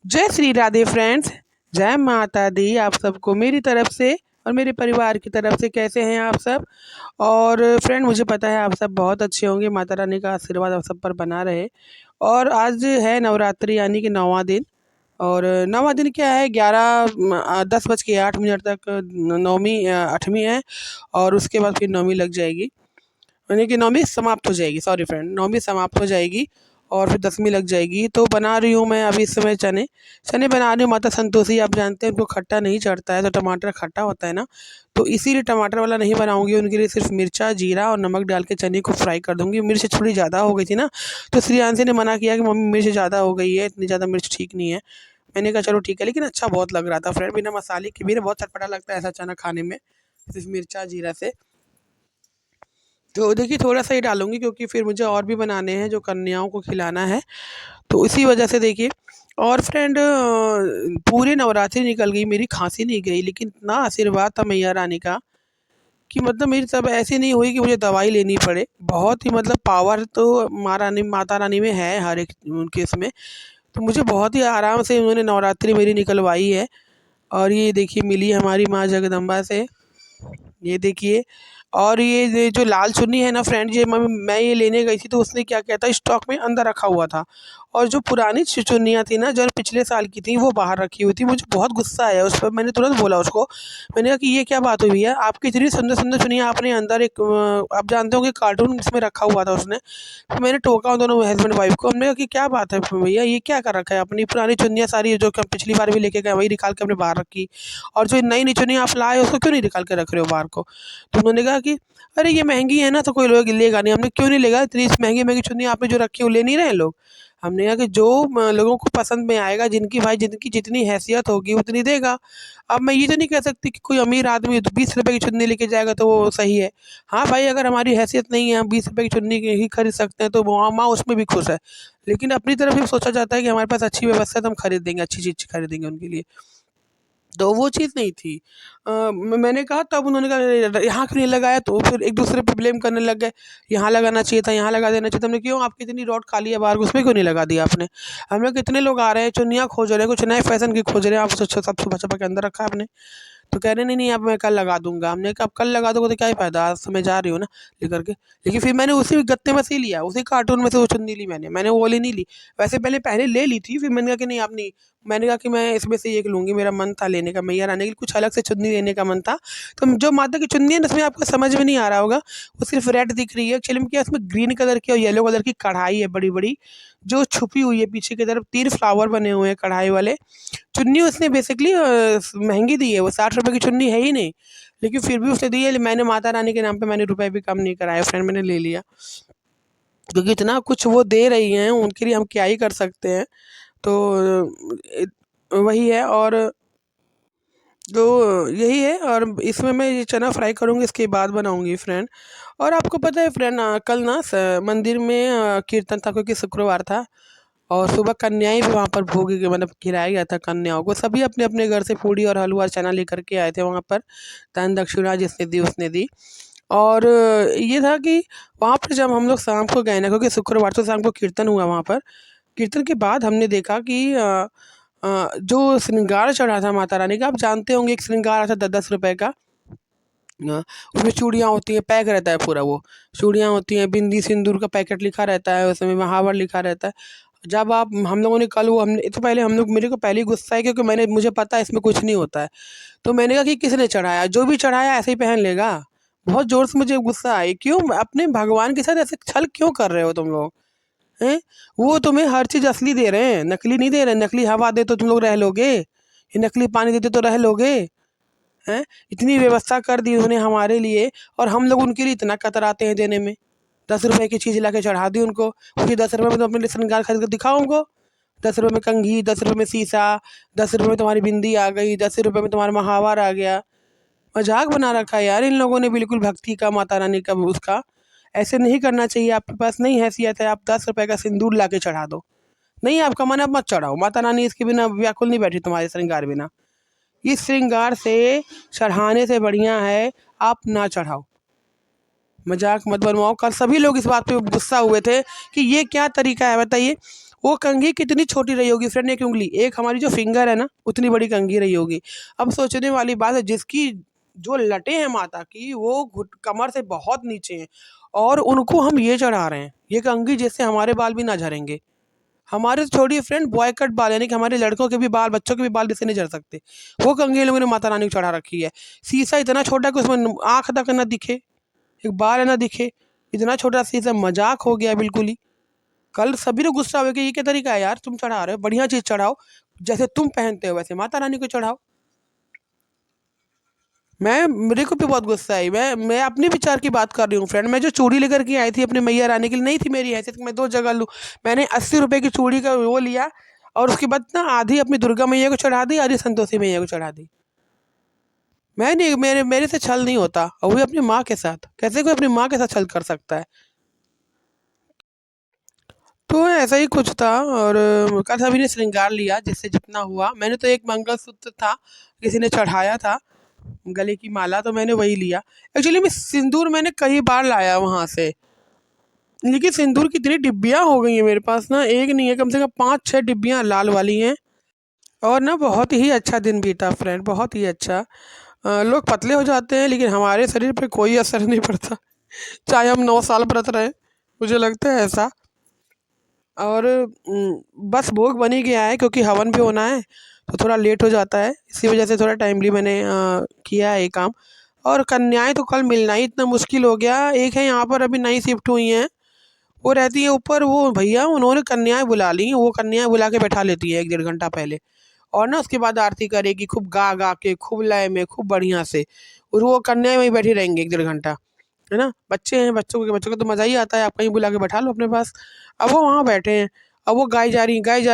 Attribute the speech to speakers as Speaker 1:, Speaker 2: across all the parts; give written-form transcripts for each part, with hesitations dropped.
Speaker 1: जय श्री राधे फ्रेंड्स। जय माता दी आप सबको मेरी तरफ से और मेरे परिवार की तरफ से। कैसे हैं आप सब? और फ्रेंड, मुझे पता है आप सब बहुत अच्छे होंगे। माता रानी का आशीर्वाद आप सब पर बना रहे। और आज है नवरात्रि यानी कि 9वां दिन। और 9वां दिन क्या है, 10:08 तक नौमी 8वीं है। और उसके बाद फिर नौमी लग जाएगी, यानी कि नौवीं समाप्त हो जाएगी। सॉरी फ्रेंड, नौवीं समाप्त हो जाएगी और फिर 10वीं लग जाएगी। तो बना रही हूँ मैं अभी इस समय चने चने बना रही हूँ। माता संतोषी आप जानते हैं, उनको खट्टा नहीं चढ़ता है, तो टमाटर खट्टा होता है ना, तो इसीलिए टमाटर वाला नहीं बनाऊंगी। उनके लिए सिर्फ मिर्चा जीरा और नमक डाल के चने को फ्राई कर दूंगी। मिर्च थोड़ी ज़्यादा हो गई थी ना, तो श्रेयांशी ने मना किया कि मम्मी मिर्च ज़्यादा हो गई है, इतनी ज़्यादा मिर्च ठीक नहीं है। मैंने कहा चलो ठीक है, लेकिन अच्छा बहुत लग रहा था फ्रेंड, बिना मसाले के भी ना बहुत चटपटा लगता है ऐसा चना खाने में, सिर्फ मिर्चा जीरा से। तो देखिए थोड़ा सा ही डालूँगी, क्योंकि फिर मुझे और भी बनाने हैं जो कन्याओं को खिलाना है, तो इसी वजह से देखिए। और फ्रेंड, पूरे नवरात्रि निकल गई, मेरी खांसी नहीं गई, लेकिन इतना आशीर्वाद था मैया रानी का कि मतलब मेरी तब ऐसी नहीं हुई कि मुझे दवाई लेनी पड़े। बहुत ही मतलब पावर तो माता रानी में है हर एक उनके इसमें। तो मुझे बहुत ही आराम से उन्होंने नवरात्रि मेरी निकलवाई है। और ये देखिए मिली हमारी माँ जगदम्बा से, ये देखिए। और ये जो लाल चुन्नी है ना फ्रेंड, ये मैं ये लेने गई थी, तो उसने क्या किया था, स्टॉक में अंदर रखा हुआ था। और जो पुरानी चुन्नियाँ थी ना, जो पिछले साल की थी, वो बाहर रखी हुई थी। मुझे बहुत गुस्सा आया उस पर। मैंने तुरंत बोला उसको, मैंने कहा कि ये क्या बात हुई भैया, आपकी इतनी सुंदर सुंदर चुन्नियाँ आपने अंदर एक आप जानते होंगे कार्टून इसमें रखा हुआ था उसने। तो मैंने टोका उन दोनों हस्बैंड वाइफ को। हमने कहा कि क्या बात है भैया, ये क्या कर रखा है, अपनी पुरानी चुन्नियाँ सारी जो कि हम पिछली बार भी लेके गए वही निकाल के हमने बाहर रखी, और जो नई नई चुन्नियाँ आप लाए उसको क्यों नहीं निकाल के रख रहे हो बाहर को? तो उन्होंने कहा कि अरे ये महंगी है ना, तो कोई लोग लेगा नहीं। हमने क्यों नहीं लेगा, इतनी महंगी महंगी चुन्नी आपने जो रखी है वो ले नहीं रहे हैं लोग। हमने कहा कि जो लोगों को पसंद में आएगा, जिनकी भाई जिनकी जितनी हैसियत होगी उतनी देगा। अब मैं ये तो नहीं कह सकती कि कोई अमीर आदमी 20 रुपए की चुन्नी लेके जाएगा तो वो सही है। हाँ भाई, अगर हमारी हैसियत नहीं है, हम 20 रुपए की चुन्नी ही खरीद सकते हैं, तो माँ उसमें भी खुश है। लेकिन अपनी तरफ भी सोचा जाता है कि हमारे पास अच्छी व्यवस्था है तो हम खरीद देंगे, अच्छी चीज़ खरीदेंगे उनके लिए। तो वो चीज़ नहीं थी। मैंने कहा, तब उन्होंने कहा अरे यहाँ क्यों नहीं लगाया, तो फिर एक दूसरे पे ब्लेम करने लग गए, यहाँ लगाना चाहिए था, यहाँ लगा देना चाहिए था। हमने क्यों, आपकी इतनी रॉड खाली है बाहर, उसमें क्यों नहीं लगा दिया आपने? हम लोग कितने लोग आ रहे हैं, चुन्नियाँ खोज रहे हैं, कुछ नए फैशन की खोज रहे हैं, आप सब छुपा छुपा के अंदर रखा है आपने। तो कह रहे नहीं नहीं, अब मैं कल लगा दूंगा। हमने कहा अब कल लगा दोगे तो क्या ही फायदा, आज तो मैं जा रही हूँ ना लेकर के। लेकिन फिर मैंने उसी गत्ते में से ही लिया, उसी कार्टून में से वो चुन्नी ली। मैंने वो वाली नहीं ली। वैसे पहले पहले ले ली थी, फिर मैंने कहा कि नहीं आप नहीं। मैंने कहा कि मैं इसमें से एक लूँगी, मेरा मन था लेने का, मैया रानी के लिए कुछ अलग से चुन्नी लेने का मन था। तो जो माता की चुन्नी है ना, उसमें आपको समझ में नहीं आ रहा होगा, वो सिर्फ रेड दिख रही है, एक्चुअली में क्या है, उसमें ग्रीन कलर की और येलो कलर की कढ़ाई है बड़ी बड़ी, जो छुपी हुई है पीछे की तरफ। 3 फ्लावर बने हुए हैं कढ़ाई वाले। चुन्नी उसने बेसिकली महंगी दी है, वो 60 रुपए की चुन्नी है ही नहीं, लेकिन फिर भी उसने दी है। मैंने माता रानी के नाम पे मैंने रुपए भी कम नहीं कराया फ्रेंड, मैंने ले लिया, क्योंकि इतना कुछ वो दे रही हैं, उनके लिए हम क्या ही कर सकते हैं। तो वही है। और तो यही है। और इसमें मैं ये चना फ्राई करूँगी, इसके बाद बनाऊँगी फ्रेंड। और आपको पता है फ्रेंड, कल ना मंदिर में कीर्तन था, क्योंकि शुक्रवार था। और सुबह कन्याएं भी वहाँ पर भोग मतलब खिलाया गया था कन्याओं को। सभी अपने अपने घर से पूड़ी और हलवा चना लेकर के आए थे वहाँ पर। दान दक्षिणा जिसने दी उसने दी। और ये था कि वहाँ पर जब हम लोग शाम को गए ना, क्योंकि शुक्रवार तो शाम को कीर्तन हुआ वहाँ पर। कीर्तन के बाद हमने देखा कि जो श्रृंगार चढ़ा था माता रानी का, आप जानते होंगे एक श्रृंगार आता था 10 रुपए का। उसमें चूड़ियाँ होती हैं, पैक रहता है पूरा वो। चूड़ियाँ होती हैं, बिंदी सिंदूर का पैकेट लिखा रहता है, उसमें महावर लिखा रहता है। जब आप हम लोगों ने कल वो हमने तो पहले हम लोग, मेरे को पहले ही गुस्सा है, क्योंकि मुझे पता है इसमें कुछ नहीं होता है। तो मैंने कहा कि किसने चढ़ाया, जो भी चढ़ाया ऐसे ही पहन लेगा। बहुत ज़ोर से मुझे गुस्सा आई, क्यों अपने भगवान के साथ ऐसे छल क्यों कर रहे हो तुम लोग? हैं? वो तुम्हें हर चीज़ असली दे रहे हैं, नकली नहीं दे रहे। नकली हवा दे तो तुम लोग रह लोगे, ये नकली पानी देते तो रह लोगे? हैं? इतनी व्यवस्था कर दी उन्होंने हमारे लिए, और हम लोग उनके लिए इतना कतराते हैं देने में। 10 रुपए की चीज़ ला के चढ़ा दी उनको। उसी 10 रुपए में तुम अपने लिए श्रृंगार खरीद कर दिखाओ उनको। 10 रुपए में कंघी, 10 रुपए में शीशा, 10 रुपए में तुम्हारी बिंदी आ गई, 10 रुपए में तुम्हारा महावर आ गया। मजाक बना रखा है यार इन लोगों ने, बिल्कुल भक्ति का, माता रानी का उसका। ऐसे नहीं करना चाहिए। आपके पास नहीं हैसियत है, आप 10 रुपए का सिंदूर ला के चढ़ा दो। नहीं, आपका मन अब मत चढ़ाओ, माता रानी इसके बिना व्याकुल नहीं बैठी तुम्हारे श्रृंगार बिना। इस श्रृंगार से चढ़ाने से बढ़िया है आप ना चढ़ाओ। मजाक मत बनवाओ। कल सभी लोग इस बात पे गुस्सा हुए थे कि ये क्या तरीका है बताइए। वो कंघी कितनी छोटी रही होगी फ्रेंड, एक उंगली, एक हमारी जो फिंगर है ना उतनी बड़ी कंघी रही होगी। अब सोचने वाली बात है, जिसकी जो लटें हैं माता की वो घुट कमर से बहुत नीचे हैं, और उनको हम ये चढ़ा रहे हैं, ये कंघी जिससे हमारे बाल भी ना झड़ेंगे। हमारे तो छोड़िए फ्रेंड, बॉय कट बाल, यानी कि हमारे लड़कों के भी बाल, बच्चों के भी बाल जिससे नहीं झड़ सकते, वो कंघी लोगों ने माता रानी को चढ़ा रखी है। शीशा इतना छोटा कि उसमें आँख तक ना दिखे, एक बाल ना दिखे, इतना छोटा शीशा, मजाक हो गया बिल्कुल ही। कल सभी लोग गुस्सा हो कि ये क्या तरीका है यार, तुम चढ़ा रहे हो, बढ़िया चीज़ चढ़ाओ, जैसे तुम पहनते हो वैसे माता रानी को चढ़ाओ। मेरे को भी बहुत गुस्सा आई। मैं अपने विचार की बात कर रही हूँ फ्रेंड। मैं जो चूड़ी लेकर के आई थी अपने मैया रानी के लिए, नहीं थी मेरी हैसियत कि मैं 2 जगह लूँ। मैंने 80 रुपए की चूड़ी का वो लिया, और उसके बाद ना आधी अपनी दुर्गा मैया को चढ़ा दी, आधी संतोषी मैया को चढ़ा दी। मैं नहीं, मेरे से छल नहीं होता, और वो भी अपनी माँ के साथ। कैसे कोई अपनी माँ के साथ छल कर सकता है? तो ऐसा ही कुछ था, और कल सभी ने श्रृंगार लिया जिससे जितना हुआ। मैंने तो एक मंगलसूत्र था, किसी ने चढ़ाया था, गले की माला, तो मैंने वही लिया। एक्चुअली मैं सिंदूर मैंने कई बार लाया वहाँ से, लेकिन सिंदूर की इतनी डिब्बियाँ हो गई हैं मेरे पास ना, एक नहीं है, कम से कम 5-6 डिब्बियाँ लाल वाली हैं। और ना बहुत ही अच्छा दिन बीता फ्रेंड, बहुत ही अच्छा। लोग पतले हो जाते हैं लेकिन हमारे शरीर पे कोई असर नहीं पड़ता, चाहे हम 9 साल व्रत रहें, मुझे लगता है ऐसा। और बस भोग बन ही गया है, क्योंकि हवन भी होना है, तो थोड़ा लेट हो जाता है, इसी वजह से थोड़ा टाइमली मैंने किया है ये काम। और कन्याएं तो कल मिलना ही इतना मुश्किल हो गया। एक है यहाँ पर अभी नई शिफ्ट हुई हैं, वो रहती है ऊपर, वो भैया उन्होंने कन्याएं बुला ली, वो कन्याएं बुला के बैठा लेती है 1-1.5 घंटा पहले, और ना उसके बाद आरती करेगी खूब गा गा के, खूब लय में, खूब बढ़िया से, और वो कन्याएं वहीं बैठी रहेंगी 1-1.5 घंटा, है ना। बच्चे हैं, बच्चों को तो मज़ा ही आता है, आप कहीं बुला के बैठा लो अपने पास। अब वो वहाँ बैठे हैं, अब वो गाई जा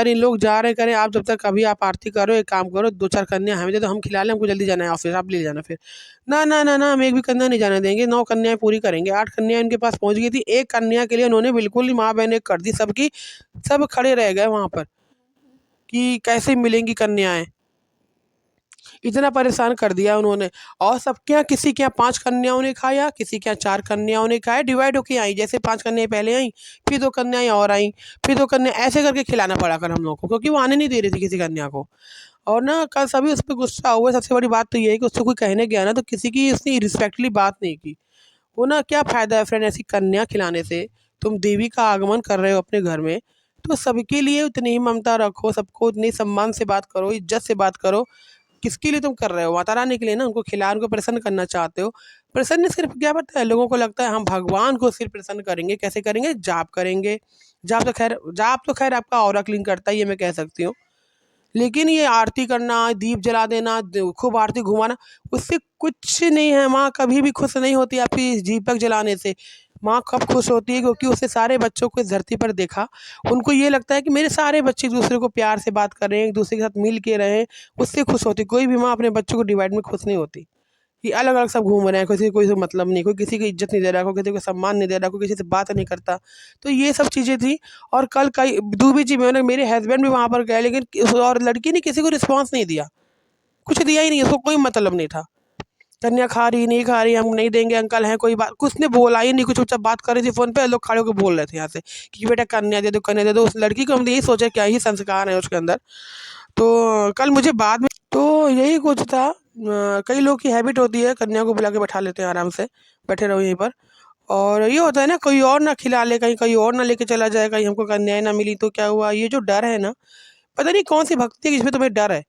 Speaker 1: रही, लोग जा रहे करें, आप जब तक अभी आप आरती करो, एक काम करो, 2-4 कन्या हमें दे दो, हम खिला लें, हमको जल्दी जाना है ऑफिस, आप ले जाना फिर। ना ना ना ना, हम एक भी कन्या नहीं जाने देंगे, 9 कन्याएं पूरी करेंगे। 8 कन्या इनके पास पहुँच गई थी, एक कन्या के लिए उन्होंने बिल्कुल ही माँ बहन एक कर दी सबकी, सब खड़े रह गए वहाँ पर कि कैसे मिलेंगी कन्याएं, इतना परेशान कर दिया उन्होंने। और सबके यहाँ, किसी के यहाँ 5 कन्याओं ने खाया, किसी के यहाँ 4 कन्याओं ने खाया, डिवाइड होके आई, जैसे 5 कन्याएं पहले आई, फिर 2 कन्याएं और आई, फिर 2 कन्या, ऐसे करके खिलाना पड़ा कर हम लोग को, क्योंकि वो आने नहीं दे रही थी किसी कन्या को। और ना कल सभी उस पर गुस्सा हुए। सबसे बड़ी बात तो ये है कि उससे कोई कहने गया ना, तो किसी की उसने रिस्पेक्टली बात नहीं की। वो ना, क्या फ़ायदा है फ्रेंड ऐसी कन्या खिलाने से? तुम देवी का आगमन कर रहे हो अपने घर में, तो सबके लिए उतनी ही ममता रखो, सबको उतने ही सम्मान से बात करो, इज्जत से बात करो। किसके लिए तुम कर रहे हो? माता रानी के लिए ना, उनको खिला, उनको प्रसन्न करना चाहते हो। प्रसन्न सिर्फ क्या पता है, लोगों को लगता है हम भगवान को सिर्फ प्रसन्न करेंगे, कैसे करेंगे? जाप करेंगे। जाप तो खैर आपका ऑरा क्लीन करता ही है, मैं कह सकती हूँ। लेकिन ये आरती करना, दीप जला देना, खूब आरती घुमाना, उससे कुछ नहीं है। माँ कभी भी खुश नहीं होती आपकी इस दीपक जलाने से। माँ कब खुश होती है, क्योंकि उसने सारे बच्चों को इस धरती पर देखा, उनको ये लगता है कि मेरे सारे बच्चे एक दूसरे को प्यार से बात कर रहे हैं, एक दूसरे के साथ मिल के रहें, उससे खुश होती। कोई भी माँ अपने बच्चों को डिवाइड में खुश नहीं होती, कि अलग अलग सब घूम रहे हैं, किसी को कोई से मतलब नहीं, कोई किसी को इज्जत नहीं दे रहा, कोई किसी को सम्मान नहीं दे रहा, कोई किसी से बात नहीं करता। तो ये सब चीज़ें थी। और कल कई दूबी जी में मेरे हस्बैंड भी वहाँ पर गए, लेकिन और लड़की ने किसी को रिस्पॉन्स नहीं दिया, कुछ दिया ही नहीं, उसको कोई मतलब नहीं था। कन्या खा रही, नहीं खा रही, हम नहीं देंगे अंकल हैं, कोई बात कुछ ने बोला ही नहीं, कुछ चुपचाप बात कर रही थी फ़ोन पे, लोग खड़े होकर बोल रहे थे यहाँ से कि बेटा कन्या दे दो, कन्या दे दो। उस लड़की को हम यही सोचा क्या ही संस्कार है उसके अंदर। तो कल मुझे बाद में तो यही कुछ था। कई लोग की हैबिट होती है, कन्या को बुला के बैठा लेते हैं आराम से, बैठे रहो यहीं पर। और ये होता है ना, कोई और ना खिला ले, कहीं कोई और ना लेके चला जाए, कहीं हमको कन्याएं ना मिली तो क्या हुआ, ये जो डर है ना, पता नहीं कौन सी भक्ति है जिसमें तुम्हें डर है।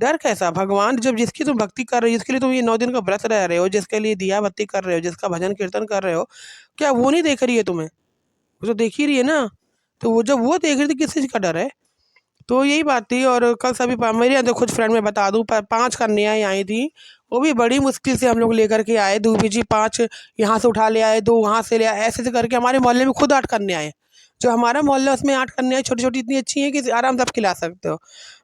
Speaker 1: डर कैसा? भगवान जब जिसकी तुम भक्ति कर रहे हो, जिसके लिए तुम ये 9 दिन का व्रत रह रहे हो, जिसके लिए दिया बत्ती कर रहे हो, जिसका भजन कीर्तन कर रहे हो, क्या वो नहीं देख रही है तुम्हें? वो तो देख ही रही है ना। तो वो जब वो देख रही थी, किस चीज़ का डर है? तो यही बात थी। और कल सभी मेरे यहाँ तो खुद फ्रेंड, मैं बता दूँ, 5 कन्याएँ आई थी, वो भी बड़ी मुश्किल से हम लोग लेकर के आए। दूबी जी 5 यहाँ से उठा ले आए, 2 वहाँ से ले आए, ऐसे करके हमारे मोहल्ले में खुद 8 कन्याएँ। जो हमारा मोहल्ला है उसमें 8 कन्याएँ छोटी-छोटी इतनी अच्छी हैं कि आराम से आप खिला सकते हो।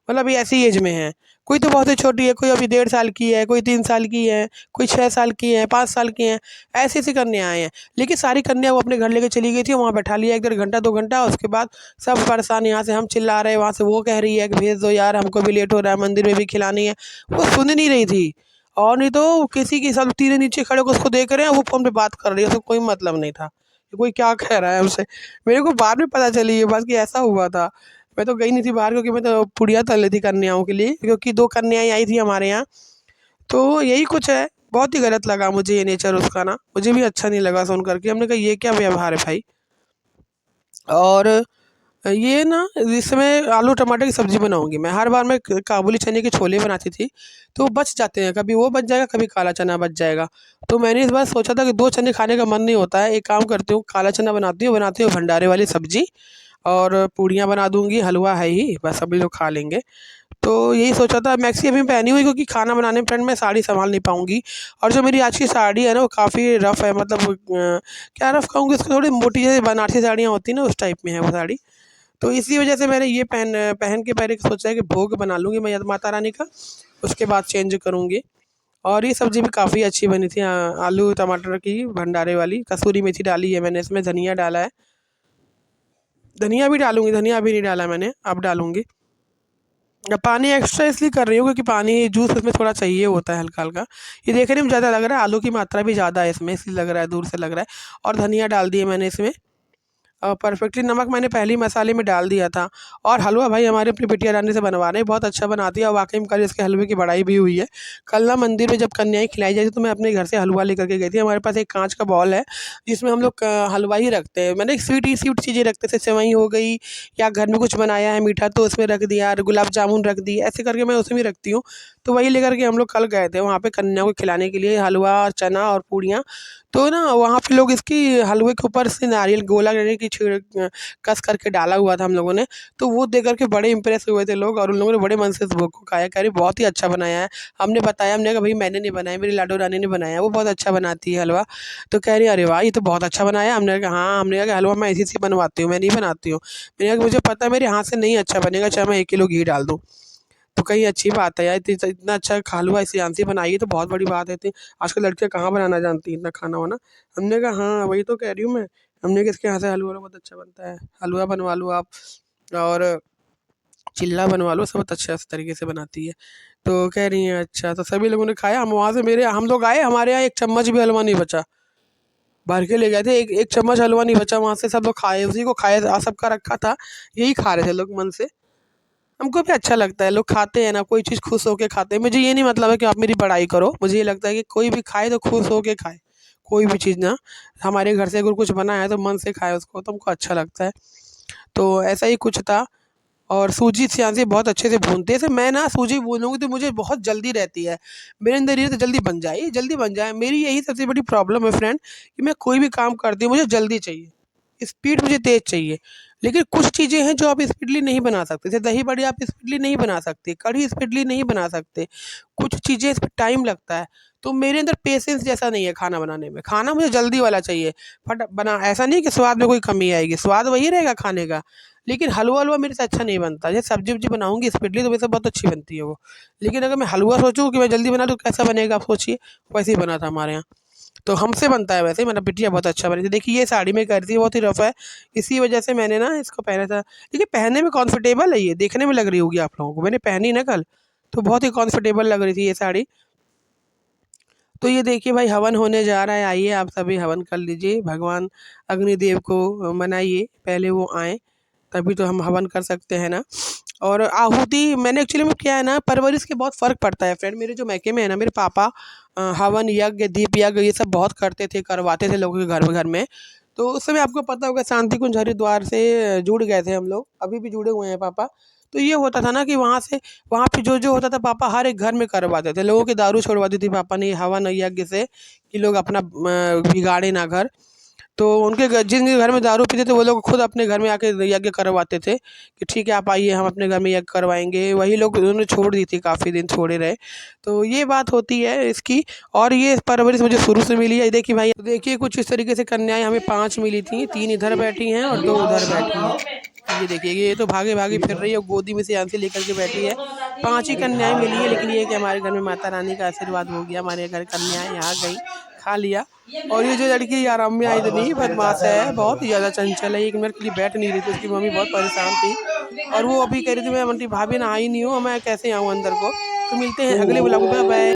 Speaker 1: मतलब ये ऐसी एज में हैं। कोई तो बहुत ही छोटी है, कोई अभी 1.5 साल की है, कोई 3 साल की है, कोई 6 साल की है, 5 साल की हैं, ऐसी-ऐसी कन्याएँ हैं। लेकिन सारी कन्या वो अपने घर लेके चली गई थी, वहाँ बैठा लिया 1 डेढ़ घंटा, 2 घंटा, उसके बाद सब परेशान, यहाँ से हम चिल्ला रहे हैं, वहाँ से वो कह रही है कि भेज दो यार, हमको भी लेट हो रहा है, मंदिर में भी खिलानी है। वो सुन नहीं रही थी। और नहीं तो किसी के सब तीनों नीचे खड़े होकर उसको देख रहे हैं, वो फ़ोन पे बात कर रही है, उसको कोई मतलब नहीं था। कोई क्या कह रहा है उसे। मेरे को बाद में पता चली ये बात कि ऐसा हुआ था। मैं तो गई नहीं थी बाहर, क्योंकि मैं तो पूड़ियाँ तल रही थी कन्याओं के लिए, क्योंकि 2 कन्याएँ आई थी हमारे यहाँ। तो यही कुछ है, बहुत ही गलत लगा मुझे ये नेचर उसका ना, मुझे भी अच्छा नहीं लगा सुन कर के। हमने कहा ये क्या व्यवहार है भाई। और ये ना इस समय आलू टमाटर की सब्ज़ी बनाऊँगी मैं। हर बार मैं काबुली चने के छोले बनाती थी, तो वो बच जाते हैं, कभी वो बच जाएगा, कभी काला चना बच जाएगा। तो मैंने इस बार सोचा था कि 2 चने खाने का मन नहीं होता है, एक काम करती हूँ, काला चना बनाती हूँ भंडारे वाली सब्ज़ी, और पूड़ियाँ बना दूँगी, हलवा है ही, बस सभी लोग खा लेंगे। तो यही सोचा था। मैक्सी अभी पहनी हुई, क्योंकि खाना बनाने में फ्रेंड मैं साड़ी सँभाल नहीं पाऊँगी। और जो मेरी आज की साड़ी है ना, वो काफ़ी रफ़ है, मतलब क्या रफ़ कहूँगी, उसको थोड़ी मोटी जैसे बनारसी साड़ियाँ होती हैं ना, उस टाइप में है वो साड़ी। तो इसी वजह से मैंने ये पहन पहन के पहले सोचा है कि भोग बना लूँगी मैं माता रानी का, उसके बाद चेंज करूँगी। और ये सब्ज़ी भी काफ़ी अच्छी बनी थी, आलू टमाटर की भंडारे वाली, कसूरी मेथी डाली है मैंने इसमें, धनिया डाला है। धनिया भी डालूँगी, धनिया अभी नहीं डाला मैंने, अब डालूँगी। पानी एक्स्ट्रा इसलिए कर रही हूँ, क्योंकि पानी जूस इसमें थोड़ा चाहिए होता है हल्का-हल्का। ये देखने में ज़्यादा लग रहा है, आलू की मात्रा भी ज़्यादा है इसमें, इसलिए लग रहा है, दूर से लग रहा है। और धनिया डाल दिए मैंने इसमें। परफेक्टली नमक मैंने पहले ही मसाले में डाल दिया था। और हलवा भाई हमारे अपनी बिटिया रानी से बनवा रहे हैं, बहुत अच्छा बनाती है, और वाक़ई में कल इसके हलवे की बड़ाई भी हुई है। कल ना मंदिर में जब कन्याएँ खिलाई जाती, तो मैं अपने घर से हलवा लेकर के गई थी। हमारे पास एक काँच का बॉल है, जिसमें हम लोग हलवा ही रखते हैं। मैंने स्वीट चीज़ें रखते थे, सेवई हो गई, या घर में कुछ बनाया है मीठा तो उसमें रख दिया, और गुलाब जामुन रख दिए, ऐसे करके मैं उसमें रखती हूँ। तो वही लेकर के हम लोग कल गए थे वहाँ पे कन्याओं को खिलाने के लिए, हलवा और चना और पूड़ियाँ। तो ना वहाँ पे लोग इसकी हलवे के ऊपर से नारियल गोला यानी कि कस करके डाला हुआ था हम लोगों ने। तो वो देख कर के बड़े इम्प्रेस हुए थे लोग, और उन लोगों ने बड़े मन से इस भोग को खाया, कह रही बहुत ही अच्छा बनाया है। हमने बताया, हमने कहा भई मैंने नहीं बनाया, मेरी लाडो रानी ने बनाया है, वो बहुत अच्छा बनाती है हलवा। तो कह रही अरे वाह! ये तो बहुत अच्छा बनाया है। हमने कहा हाँ, हमने कहा कि हलवा मैं इसी से बनवाती हूँ, मैं नहीं बनाती हूँ। मैंने कहा कि मुझे पता है मेरे हाथ से नहीं अच्छा बनेगा, चाहे मैं 1 किलो घी डाल दूँ। तो कही अच्छी बात है यार, इतना अच्छा हलवा श्रेयांशी बनाई है तो बहुत बड़ी बात है। इतनी आजकल लड़कियाँ कहाँ बनाना जानती हैं इतना खाना-वाना। हमने कहा हाँ, वही तो कह रही हूँ मैं। हमने कहा इसके हाथ से हलवा बहुत अच्छा बनता है। हलवा बनवा लो आप, और चिल्ला बनवा लो, सब बहुत अच्छा इस तरीके से बनाती है। तो कह रही हैं अच्छा, तो सभी लोगों ने खाया। हम वहाँ से हम लोग आए, हमारे यहाँ 1 चम्मच भी हलवा नहीं बचा। भर के ले गए थे, 1 चम्मच हलवा नहीं बचा वहाँ से, सब लोग खाए, उसी को खाए, सबका रखा था। यही खा रहे थे लोग मन से। हमको भी अच्छा लगता है, लोग खाते हैं ना, कोई चीज़ खुश होके खाते हैं। मुझे ये नहीं मतलब है कि आप मेरी बड़ाई करो, मुझे ये लगता है कि कोई भी खाए तो खुश होके खाए। कोई भी चीज़ ना, हमारे घर से अगर कुछ बना है तो मन से खाए उसको, तो हमको अच्छा लगता है। तो ऐसा ही कुछ था। और सूजी श्रेयांशी बहुत अच्छे से भूनते हैं। जैसे मैं ना सूजी भूनूँगी तो मुझे बहुत जल्दी रहती है। मेरे अंदर ये तो जल्दी बन जाए, ये जल्दी बन जाए। मेरी यही सबसे बड़ी प्रॉब्लम है फ्रेंड, कि मैं कोई भी काम करती हूँ मुझे जल्दी चाहिए। स्पीड मुझे तेज़ चाहिए। लेकिन कुछ चीज़ें हैं जो आप स्पीडली नहीं बना सकते। जैसे दही बड़े आप स्पीडली नहीं बना सकते, कढ़ी स्पीडली नहीं बना सकते। कुछ चीज़ें इसमें टाइम लगता है। तो मेरे अंदर पेशेंस जैसा नहीं है खाना बनाने में। खाना मुझे जल्दी वाला चाहिए। फट बना ऐसा नहीं कि स्वाद में कोई कमी आएगी, स्वाद वही रहेगा खाने का। लेकिन हलवा-वलवा मेरे से अच्छा नहीं बनता। जैसे सब्ज़ी-वब्ज़ी बनाऊँगी स्पीडली तो मेरे से बहुत अच्छी बनती है वो। लेकिन अगर मैं हलवा सोचूँ कि मैं जल्दी बना लूँ, कैसा बनेगा आप सोचिए? वैसे ही बना था हमारे यहाँ। तो हमसे बनता है वैसे, मेरा बिटिया बहुत अच्छा बनी थी। देखिए ये साड़ी मैं कह रही थी बहुत ही रफ़ है, इसी वजह से मैंने ना इसको पहना था। देखिए पहनने में कम्फ़र्टेबल है ये, देखने में लग रही होगी आप लोगों को। मैंने पहनी ना कल, तो बहुत ही कम्फ़र्टेबल लग रही थी ये साड़ी। तो ये देखिए भाई हवन होने जा रहा है, आइए आप सभी हवन कर लीजिए, भगवान अग्निदेव को मनाइए, पहले वो आएँ, तभी तो हम हवन कर सकते हैं ना। और आहुति मैंने एक्चुअली में क्या है ना, परवरिश के बहुत फ़र्क पड़ता है फ्रेंड। मेरे जो मायके में है ना, मेरे पापा हवन यज्ञ, दीप यज्ञ ये सब बहुत करते थे, करवाते थे लोगों के घर में। तो उस समय आपको पता होगा शांति कुंज हरिद्वार से जुड़ गए थे हम लोग, अभी भी जुड़े हुए हैं पापा। तो ये होता था ना कि वहाँ पे जो होता था पापा हर एक घर में करवाते थे। लोगों की दारू छुड़वा दी थी पापा ने हवन यज्ञ से, कि लोग अपना बिगाड़े ना घर। तो उनके जिनके घर में दारू पीते थे वो लोग खुद अपने घर में आके यज्ञ करवाते थे, कि ठीक है आप आइए हम अपने घर में यज्ञ करवाएँगे। वही लोग उन्होंने छोड़ दी थी, काफ़ी दिन छोड़े रहे। तो ये बात होती है इसकी। और ये परवरिश मुझे शुरू से मिली है। देखिए भाई, देखिए कुछ इस तरीके से कन्याएँ हमें 5 मिली थी, 3 इधर बैठी हैं और 2 उधर बैठी हैं। ये देखिए ये तो भागे-भागे फिर रही है, गोदी में सियांसी लेकर के बैठी है। 5 ही कन्याएँ मिली हैं, लेकिन ये है कि हमारे घर में माता रानी का आशीर्वाद हो गया, हमारे घर कन्याएँ यहाँ गईं, खा लिया। और ये जो लड़की यार रम्या इतनी बदमाश है, बहुत ही ज़्यादा चंचल है, 1 मिनट के लिए बैठ नहीं रही थी, उसकी मम्मी बहुत परेशान थी। और वो अभी कह रही थी मैं आंटी भाभी नहाई नहीं हूँ, मैं कैसे आऊँ अंदर को? तो मिलते हैं अगले व्लॉग में, बाय।